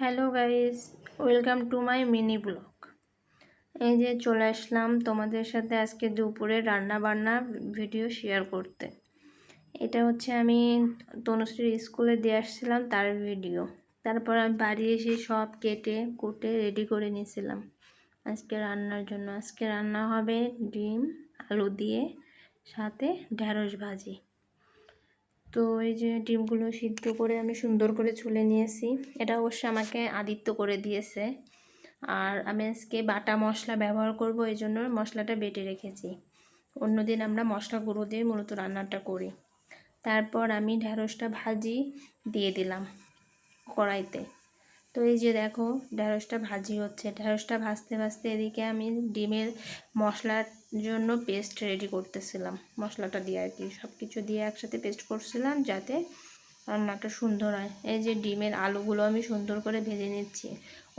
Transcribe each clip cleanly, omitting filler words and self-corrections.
Hello guys, welcome to my mini blog. এই যে চলে আসলাম তোমাদের সাথে আজকে দুপুরে রান্না বান্না ভিডিও শেয়ার করতে। এটা হচ্ছে আমি তনুশ্রীর স্কুলে দিয়ে আসছিলাম তার ভিডিও। তারপর আমি বাড়ি এসে সব কেটে কুটে রেডি করে নিয়েছিলাম আজকে রান্নার জন্য। আজকে রান্না হবে ডিম আলু দিয়ে, সাথে ঢেঁড়স ভাজি। তো এই যে ডিমগুলো সিদ্ধ করে আমি সুন্দর করে ছুলে নিয়েছি। এটা অবশ্য আমাকে আদিত্য করে দিয়েছে। আর আমি আজকে বাটা মশলা ব্যবহার করব, এই জন্য মশলাটা বেটে রেখেছি। অন্যদিন আমরা মশলা গুঁড়ো দিয়ে মূলত রান্নাটা করি। তারপর আমি ঢেঁড়সটা ভাজি দিয়ে দিলাম কড়াইতে। তো এই যে দেখো ঢেঁড়সটা ভাজি হচ্ছে। ঢেঁড়সটা ভাজতে ভাজতে এদিকে আমি ডিমের মশলার জন্য পেস্ট রেডি করতেছিলাম। মশলাটা দিয়ে আর কি সব কিছু দিয়ে একসাথে পেস্ট করছিলাম যাতে রান্নাটা সুন্দর হয়। এই যে ডিমের আলুগুলো আমি সুন্দর করে ভেজে নিচ্ছি।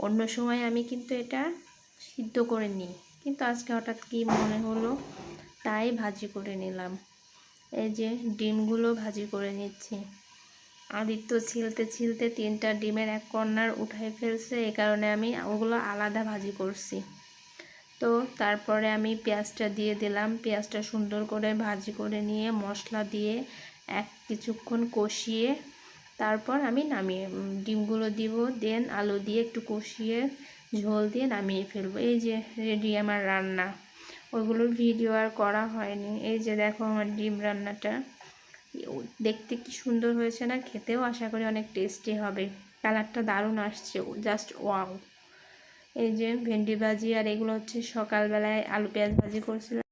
অন্য সময় আমি কিন্তু এটা সিদ্ধ করে নিই, কিন্তু আজকে হঠাৎ কি মনে হলো তাই ভাজি করে নিলাম। এই যে ডিমগুলো ভাজি করে নিচ্ছি। আদিত্য ছিলতে ছিলতে 3টা ডিমের এক কর্নার উঠাই ফেলছে, এই কারণে আমি ওগুলো আলাদা ভাজি করছি। তো তারপরে আমি পেঁয়াজটা দিয়ে দিলাম। পেঁয়াজটা সুন্দর করে ভাজি করে নিয়ে মশলা দিয়ে কিছুক্ষণ কষিয়ে তারপর আমি নামিয়ে ডিমগুলো দিব, দেন আলু দিয়ে একটু কষিয়ে ঝোল দিয়ে নামিয়ে ফেলবো। এই যে রেডি আমার রান্না। ওইগুলোর ভিডিও আর করা হয়নি। এই যে দেখো আমার ডিম রান্নাটা দেখতে কি সুন্দর হয়েছে না, খেতেও আশা করি অনেক টেস্টি হবে। কালারটা দারুণ আসছে, জাস্ট ওয়াও। এই যে ভেন্ডি ভাজি, আর এগুলো হচ্ছে সকালবেলায় আলু পেঁয়াজ ভাজি করছিলাম।